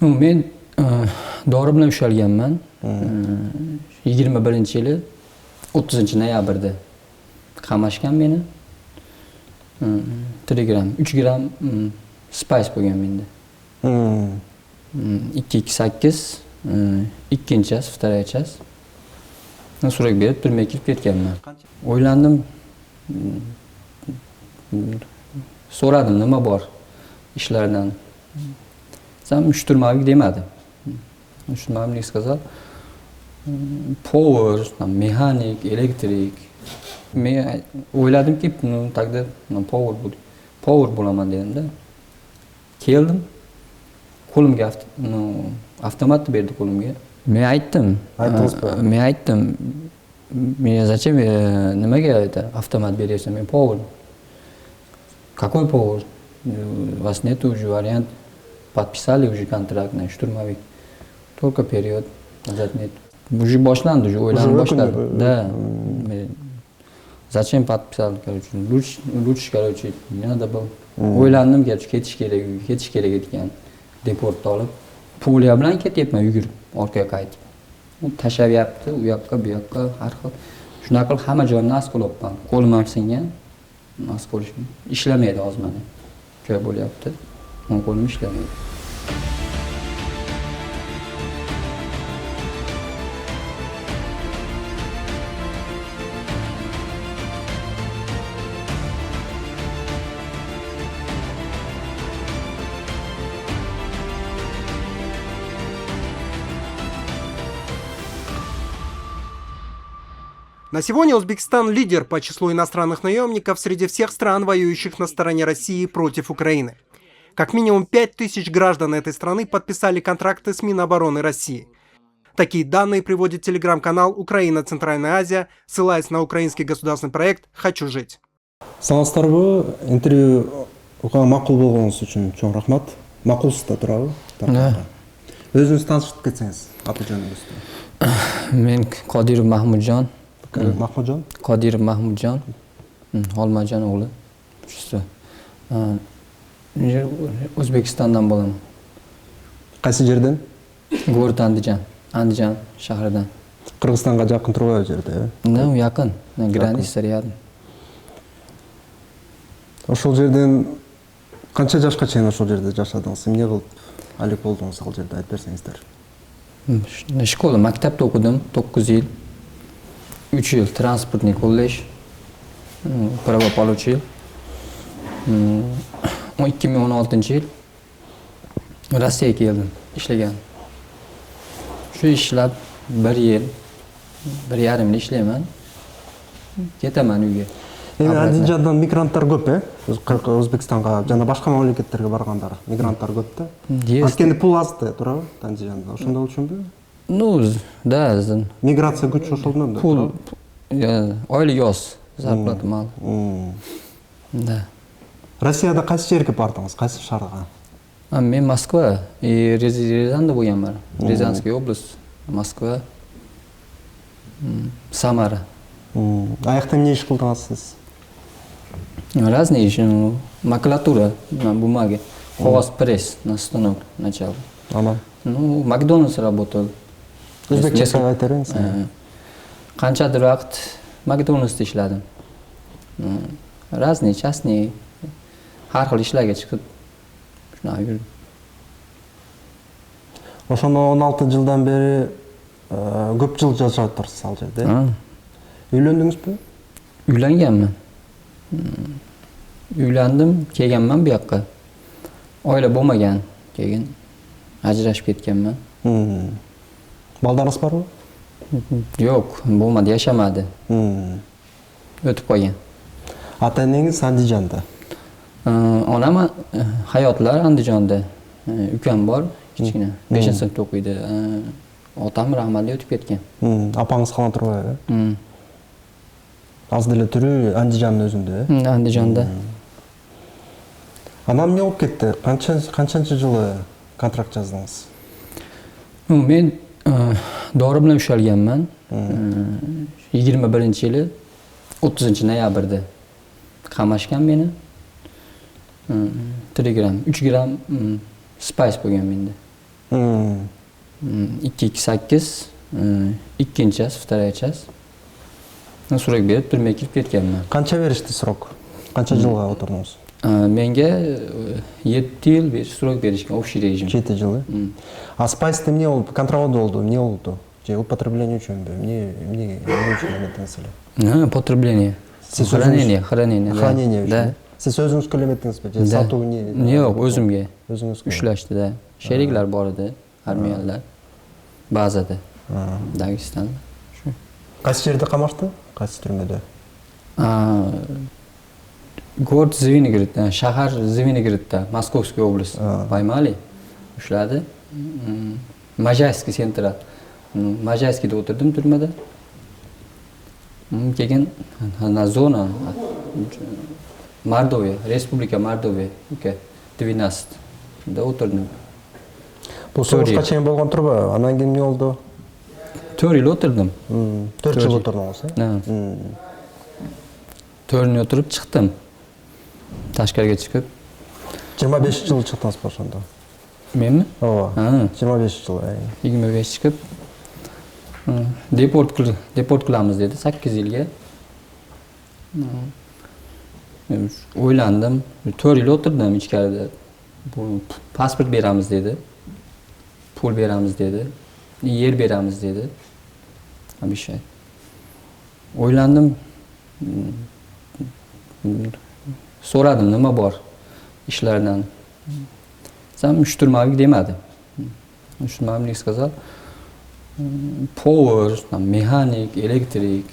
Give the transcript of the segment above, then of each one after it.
Men dori bilan ushalganman. 21-yili 30-noyabrda qamashgan meni. 3 gram, 3 gram spice bo'lgan menda. 228 ikkinchi час, вторая час. Surak berib turmay kirib ketganman. O'ylandim. So'radim nima bor ishlardan. Sam mushturmavik demadi. Mushturmavik сказал power, mexanik, elektrik. Men o'yladimki, taqdir power bo'laman dedim-da. Keldim. Qo'limga avtomatni berdi qo'limga. Men aytdim. Men aytdim. Men zачем nimaga avtomat beryapsan? Men power. Какой power? У вас нет уже вариант. Подписали уже контракт на штурмовик. Только период назад нет. Уже бoshlandi, уже o'ylanib boshladi. Да. Зачем подписал, короче? Лучше, короче, не надо было. O'ylandim, ketish kerak ekan. Deportni olib, poliya bilan ketyapman yugurib, orqaga qaytib. U tashlavyapti, u yoqqa, bu yoqqa, har xil. Shunaqa qilib hamma joyimni as qilyapman. Qo'lim ham singan. As qilishim ishlamaydi hozir mana. Ko'p bo'lyapti. Men qo'lim ishlamaydi. На сегодня Узбекистан лидер по числу иностранных наемников среди всех стран, воюющих на стороне России против Украины. Как минимум 5000 граждан этой страны подписали контракты с Минобороны России. Такие данные приводит телеграм-канал «Украина. Центральная Азия», ссылаясь на украинский государственный проект «Хочу жить». Саламатсыздарбы, интервьюга макул болгонуңуз үчүн чоң рахмат. Макулсуз да турабы? Өзүңүз таанышып кетсеңиз, аты жөнүңүздү. Men Qodirov Mahmudjon. Mahmudjon? Qodirov Mahmudjon. Olmajon o'g'li. Shusi. O'zbekistondan bo'laman. Qaysi жерден? Город Andijon. Andijon shahridan. Qirg'izistonga yaqin turgan жерде, No, yaqin. Граница рядом. Ошол жерден канча жашка чейин ошол жерде жашадыңыз? Эмне кылып алек болдуңуз ал жерде айтып берсеңиздер. Школа, maktabda o'qidim 9 yil. 3 yil transportный kollej. Pravo получил. 2016-yil Rossiyaga keldim, ishlagan. Shu ishlab 1 yil, 1,5 yil ishlayman. Ketaman uyga. Andijondan migranттар көп, O'zbekistonga жана башка мамлекеттерге баргандар, мигранттар көп да. Анткени пул аз да, туурабы? Andijonda. Ошондой болчумбу? Ну, да, миграция күч ошолдон да. Пул, oylik yoz, зарплата мал. Да. Россияда кайсы жерге бардыңыз, кайсы шаарга? Men Moskva, Рязанда bo'lganman. Рязанская область, Moskva, Samara. Аяқта эмне иш кылдыңыз сиз? Разные иши, макулатура на бумаге, қағаз пресс на станок начал. Ну, Макдональдс работал. Өзбекче айтар едиңиз? Qanchadir vaqt Макдональдсda ishladim. Разные, частные, har xil ishlarga chiqib shunaqa yurdim. Ошондо 16 жылдан бери көп жыл жашап турсуз ал жерде. Үйлөндүңүзбү? Uylanganman. Uylandim, kelganman bu yoqqa. Oila bo'lmagan, keyin ajrashib ketganman. Baldarыңыз barбы? Yo'q, bo'lmadi, yashamadi. O'tib qolgan. Ата-энеңиз Andijonda. Onam hayotlar Andijonda. Ukam bor, kichkina, 5-sinfda o'qiydi. Otam rahmatli o'tib ketgan. Apаңыз калан турбайбы? Аз деле түрү Андижандын өзүндө. Andijonda. Анан эмне болуп кетти? Канчанчы жылы контракт жаздыңыз? Men dori bilan ushalganman. 21-yili 30-noyabrda qamashgan meni. 3 gram spice bo'lgan menda. 228, ikkinchi час, вторая час. Surok berib turmaga kirib ketganman. Qancha berishdi surok? Qancha жылга o'tirdingiz? Menga 7 yil surok berishgan общий rejim. 7 yil. А спайсда эмне болду? Контрабанда болду, эмне болду? Же употребление үчүнбү? Эмне үчүн эметиңиз эле? Потребление. Хранение. Хранение үчүн. Да. Сиз өзүңүз көлөметтиңизби? Же сатуу не? Yo'q, o'zimga. Өзүңүзгө. Ushlashdi da. Sheriklar bor edi, armiyalar. Bazada. Dagestonda. Shu. Qaysi жерде камашты? Qaysi түрмөдө? Город Звенигородda, shahar Звенигородda, Moskovskiy oblast. Paymal ushladi. Majayskiy sentra. Majayskiyda o'tirdim turmada. Keyin zona Mordovия, Respublika Mordovия, 12 da o'tirdim. Бул согушка чейин болгон турбу? Андан кийин эмне болду? 4 yil o'tirdim. 4 жыл o'tirdingiz, Ha. 4 yil o'tirib chiqdim. Tashqariga chiqib. 25 жыл чыктыңыз ошондо. Menmi? Ооба. 25 жыл. 25 chiqib deport qilamiz dedi 8 yilga. O'ylandim. 4 yil o'tirdim ichkarida. Bu pasport beramiz dedi. Pul beramiz dedi. Yer beramiz dedi. Bir şey. O'ylandim. So'radim nima bor ishlardan. Sam mushturmavik demadi. Mushturmavik сказал power, mexanik, elektrik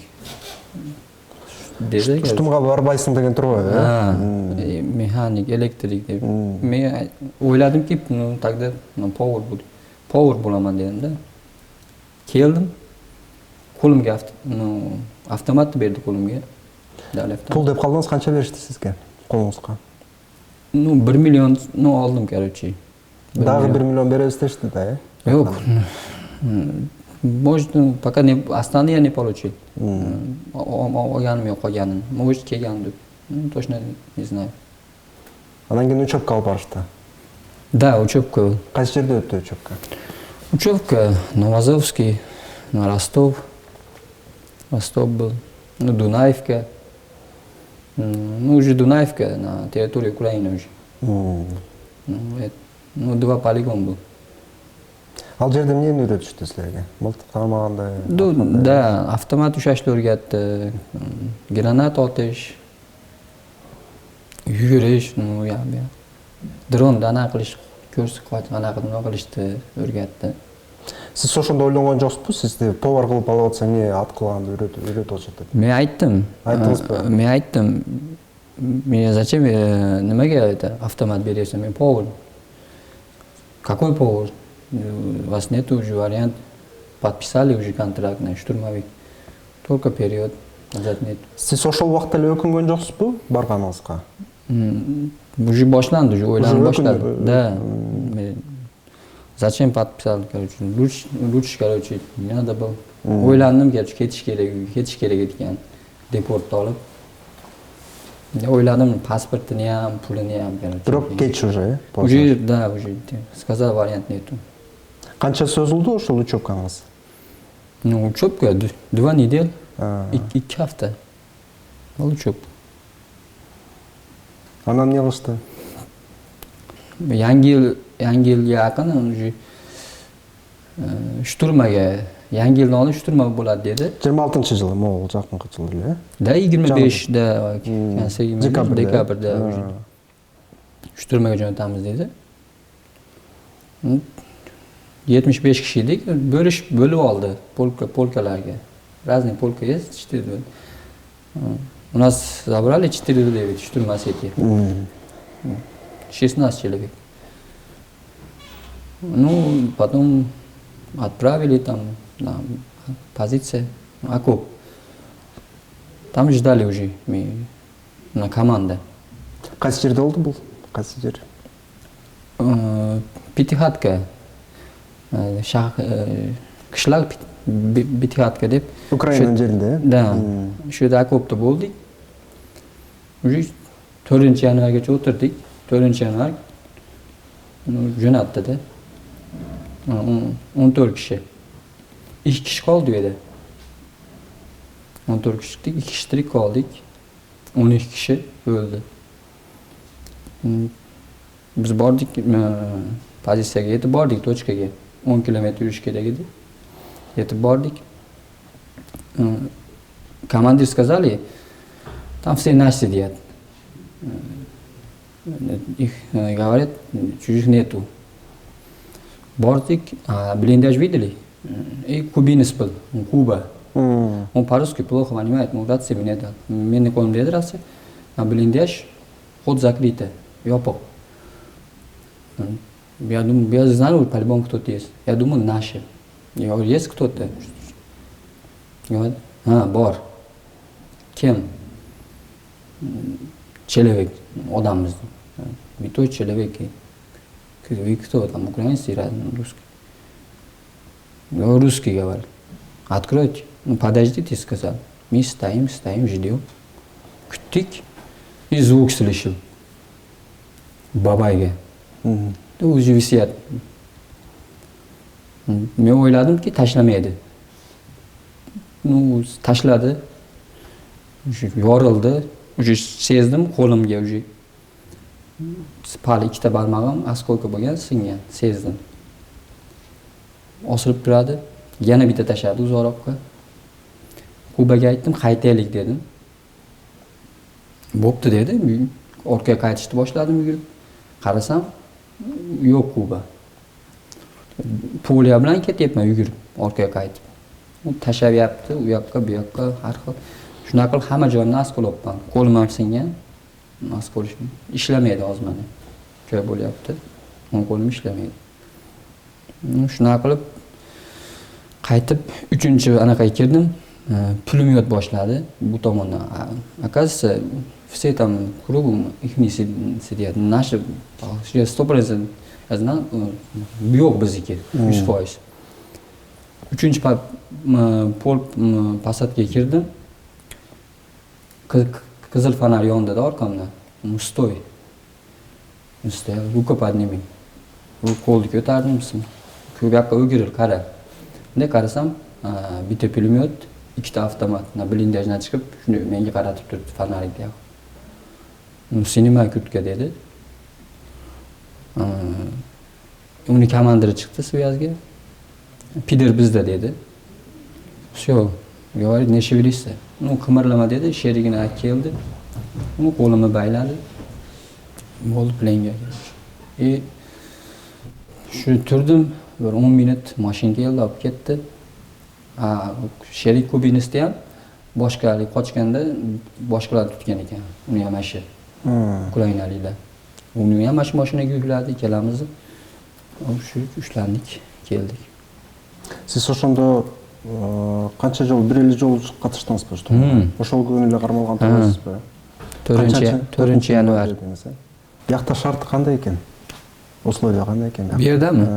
dedi. Штумга барбайсың деген турбайбы? Mexanik, elektrik deb. Men o'yladimki, тогда power bo'laman dedim-da. Keldim. Qo'limga avtomat berdi qo'limga. Pul deb qaldingiz, qancha berishdi sizga? Qo'lingizga? 1 million oldim, короче. Дагы 1 million беребиз дешти да, э? Yo'q. Может, пока остальные я не получил. Olganim yo'q qolganim. Может, kelgandim. Точно не знаю. Андан кийин учебка алып барышты. Да, учебка. Кайсы жерде өттү учебка? Учебка Новоазовский, на Ростов. Ростов был. Дунаевка. Уже Дунаевка на территории Украины уже. 2 полигон был. Ал жерде эмнени үйрөтүштү силерге? Мылтык кармагандай? Да, автомат уshashni o'rgatdi. Granat otish, yugurish, dronda anaqa qilish, ko'rsa anaqa nima qilishni o'rgatdi. Siz ошондо ойлонгон жоксузбу? Сизди повар кылып алып атса эмне ат кылганды үйрөтүп атышат деп? Men aytdim. Aytdingizmi? Men aytdim. Men зачем nimaga это автомат бересің? Men повар. Какой повар? У вас нет уже вариант. Подписали уже контракт на штурмовик. Только период. Назад нет. Siz ошол убакта эле өкүнгөн жоксузбу барганыңызга? Уже башланды, уже ойланып башлады. Да. Зачем подписал, короче? Лучше, короче, не надо было. O'ylandim, ketish kerak ekan. Deportga olib. O'yladim, pasportini ham, pulini ham, короче. Бирок кеч уже, э? Уже, да, уже. Сказал, вариант нету. Канча созулду ошол учебкаңыз? Учебка 2 недель, 2 hafta. Al учебка. Анан эмне кылышты? Yangi yilga yaqin уже shturmaga, yangi yildan oldin shturma bo'ladi dedi. 26-жылы, могул жакынкы жыл эле, э? Да, 25da, dekabrda уже shturmaga jo'natamiz dedi. 75 kishi edik, bo'lib oldi polkalarga. Разные polka есть, 4. У нас забрали 4 штурма сети. 16 человек. Ну, потом отправили там на позиции, окоп. Там ждали уже на команда. Кайсы жерде болду бул? Кайсы жер? Пятихатка. Кышлак Пятихатка деп. Украинанын жеринде, э? Да. Şu yerda окопта болдuk. Уже 4-yanvargacha o'tirdik. 4-yanvar jo'natdi-da. 14 kishi. 2 kishi qoldi u yerda. 14 kishilik, 2 kishi tirik qoldik. 12 kishi o'ldi. Biz bordik, pozitsiyaga yetib bordik, точкаga. 10 kilometr yurish kerak edi. Yetib bordik. Командир сказали, там все наши сидят. Их говорят, чужих нету. Бордик, блиндаж видели? И кубинец был, Куба. Он по-русски плохо понимает, но дать себе не дал. Мне не помню, драться, а блиндаж, ход закрытый, ёпок. Я думаю, я знаю, по-любому кто-то есть. Я думаю, наши. Я говорю, есть кто-то? Говорит, бор. Кем? Человек, одам. И тот человек. Вы кто там, украинцы или русский? Я говорю, русский, говорю. Откройте. Ну, подождите, сказал. Мы стоим, ждем. Ктик. И звук слышал. Бабайга. Уже висят. Men o'yladimki tashlamaydi. Ну, tashladi. Yorildi. Уже sezdim qo'limga уже. Pali ikkita barmog'im oskолка bo'lgan, singan, sezdim. Osilib turadi. Yana bitta tashladi uzoqroqqa. Kubaga aytdim, qaytaylik dedim. Bo'pti dedi. Orqaga qaytishni boshladim yurib. Qarasam, yo'q Kuba. Poliya bilan ketyapman yugurib, orqaga qaytib. U tashlab u yoqqa, bu yoqqa, har xil. Shunaqa qilib hamma joyimni oskolyapman. Qo'lim ham singan. Oskol ishlamaydi hozir mana. Joy bo'lyapti. Qo'lim ishlamaydi. Shunaqa qilib qaytib 3-anaqa kirdim. Pulemyot boshladi bu tomondan. Оказывается, все там кругом их не сидят. Наши 100% я знаю, yo'q bizniki 100%. 3-pol посадка kirdim. Qizil fonar yonida orqamda. Stoy. Stoy. Ruka подними. Qo'lni ko'tardim. Ku yoqqa o'girilib qara. Bunday qarasam, bitta pulemyot, ikkita avtomat, blindajdan chiqib, shuni menga qaratib turibdi fonarikda. Sinema kurtka dedi. Uni komandiri chiqdi Svязga. Pider bizda dedi. Всё, говорит, не шевелись. Ну, qimirlama dedi, sherigini keldi. U qo'limni bayladi. Bo'ldi planga. Shu turdim, bir 10 minut mashina keldi, olib ketdi. Sherik kubinistni ham boshqalik qochganda boshqalar tutgan ekan. Uni ham ashi. Ukrainaliklar. Uni ham mashinaga yukladi, ikkalamizni. Shu ushlandik, keldik. Siz ошондо канча жол, бир эле жол катыштыңызбы? Ошол күнү эле кармалган турасызбы? 4-январь. Бияқта шарты кандай экен? Условия кандай экен? Bu yerdami?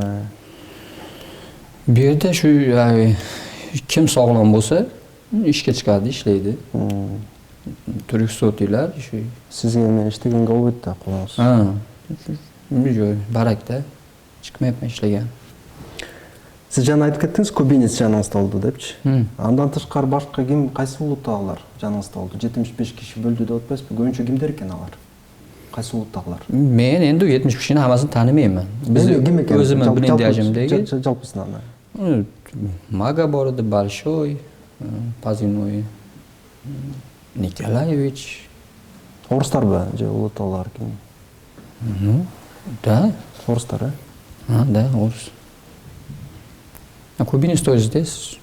Bu yerda shu kim sog'lom bo'lsa, ishga chiqadi, ishlaydi. Turk sotilar shu. Sizga men ishtaganga болбойт да, колуңуз. Bu joy barakda chiqmayapman ishlagan. Siz жана айтып кеттиңиз, кубинец жаныңызда болду депчи. Андан тышкары башка ким, кайсы улуттагылар жаныңызда болду? 75 киши бөлдү деп атпайсызбы? Көбүнчө кимдер экен алар? Кайсы улуттагылар? Men endi 70 kishini hammasini tanimayman. Biz o'zimning blindajimdagi жалпысынан. Мага bor edi, Большой, Позывной, Николаевич. Орустарбы же улуттагылар ким? Ну, да. Орустар, Да, орус. А кубинец тоже здесь.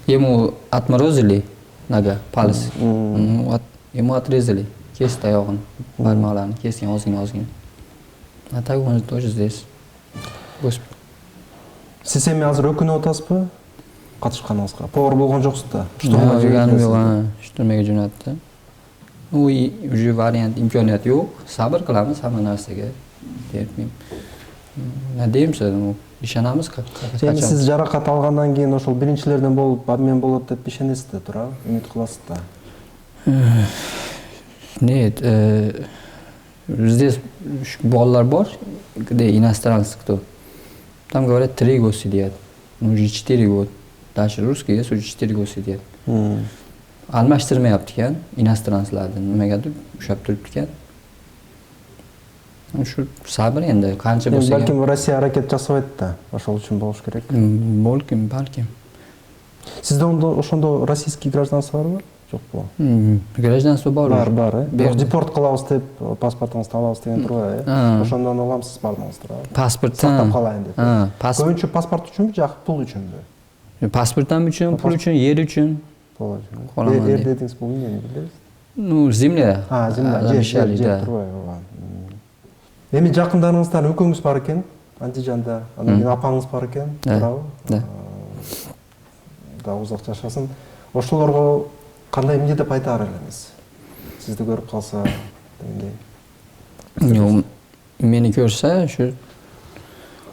Ему отморозили нога, палец. Ему отрезали. Кесть таёгын, бармакларын, кескен озгин. А так он тоже здесь. Господи. Сиз эми азыр өкүнүп атасызбы? Катышканыңызга. Повар болгон жоксуз да. Жүргөнүм жок, штурмага жөнөттү. Уже вариант, имканият yo'q. Sabr qilamiz hamma narsaga. Надеемся, ishonamiz. Эми сиз жаракат алгандан кийин ошол биринчилерден болуп, обмен болот деп ишенесиз да, туура? Үмүт кыласыз да. Нет, здесь bolalar bor, где иностранцы кто. Там говорят 3 года сидят. Ну, уже 4 года. Дальше русские есть, уже 4 года сидят. Almashtirmayapti ekan inostranslarni nimagadir ushlab turibdi ekan. Shu sabr endi qancha bo'lsa ham. Balkim Rossiya harakat жасабайт да, ошол үчүн болуш керек. Balkim. Сизде ошондо российский гражданство барбы? Жокпу? Гражданство бар. Бар, э? Депорт кылабыз деп, паспортуңузду алабыз деген турбайбы, э? Ошондон аламсыз бардыңыздар. Паспорттан сактап калайын деп. Көбүнчө паспорт үчүнбү, жак пул үчүнбү? Паспорттан үчүн, пул үчүн, жер үчүн. Жер дедиңиз, бул эмнени билебиз? Ну, земля. Земля, жер турбайбы? Эми жакындарыңыздан экөөңүз бар экен, Андижанда, андан кийин апаңыз бар экен, туурабы? Да. Да, узак жашасын. Ошолорго кандай эмне деп айтаар элеңиз? Сизди көрүп калса дегендей. Meni ko'rsa shu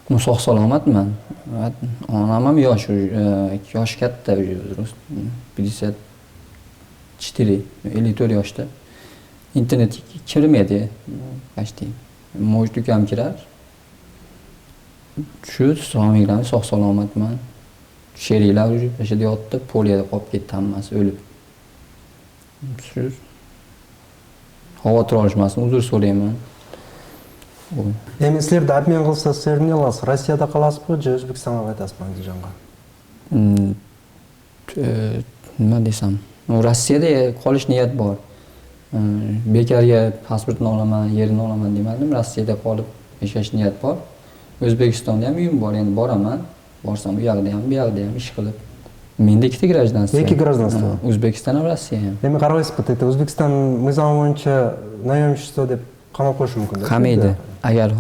sog' salomatman. Onam ham yosh katta, 54, 54 yoshda. Internetga kirmaydi. Почти. Может ukam kirar. Shu sog' salomatman. Sheriklar o'sha yotdi, poliyada qolib ketdi hammasi o'lib. Shu xavotir olishmasin, uzr so'rayman. Эми силерди обмен кылса, силер эмне кыласыз? Россияда каласызбы же Өзбекстанга кайтасызбы Андижанга? Nima desam? Rossiyada qolish niyat bor. Bekarga pasportni olaman, yerini olaman demadim. Rossiyada qolib yashash niyat bor. O'zbekistonda ham uyim bor, endi boraman. Borsam u yoqda ham, bu yoqda ham ish qilib. Menda ikkita гражданство. Эки гражданство. O'zbekiston ham Rossiya ham. Эми карабайсызбы, Өзбекстан мыйзамы боюнча наемничество деп камап коюшу мүмкүн да? Qamaydi. Agar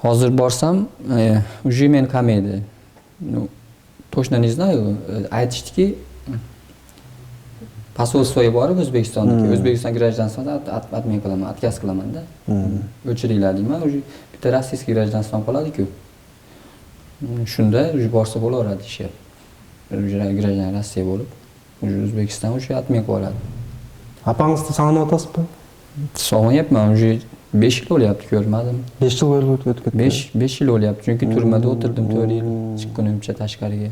hozir borsam, уже meni qamaydi. Ну, точно не знаю. Aytishdiki, посольствоga borib O'zbekistonniki, O'zbekiston гражданствосini atmay qilaman, отказ qilaman-da. O'chiringlar deyman, уже bitta rossiyskiy гражданством qoladi-ku. Shunda уже borsa bo'laveradi ishga. Уже граждан Rossiya bo'lib, уже O'zbekiston уже atmay qo'yadi. Апаңызды сагынып атасызбы? Sog'onyapman, уже 5 yil bo'lyapti ko'rmadim. 5 yil bo'lib o'tib ketdi. 5 yil bo'lyapti, chunki turmada o'tirdim 4 yil chiqqunimcha tashqariga.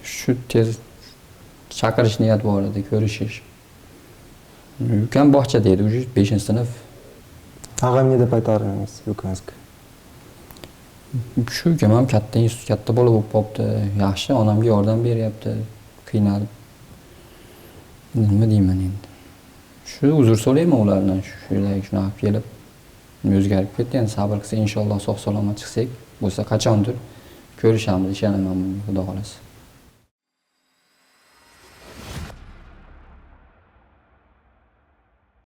Shu tez chaqirish niyat bor edi, ko'rishish. Ukam bog'chada edi, уже 5-sinf. Ага эмне деп айтаар элеңиz ukangizga? Shu ukam ham katta bola bo'lib qopti, yaxshi, onamga yordam beryapti, qiynalib. Nima deyman endi? Shu uzr so'rayman ulardan, shunaqa kelib o'zgarib ketdi. Endi sabr qilsa inshaalloh sog' salomat chiqsak, bo'lsa qachondir ko'rishamiz, ishonaman, xudo xolasa.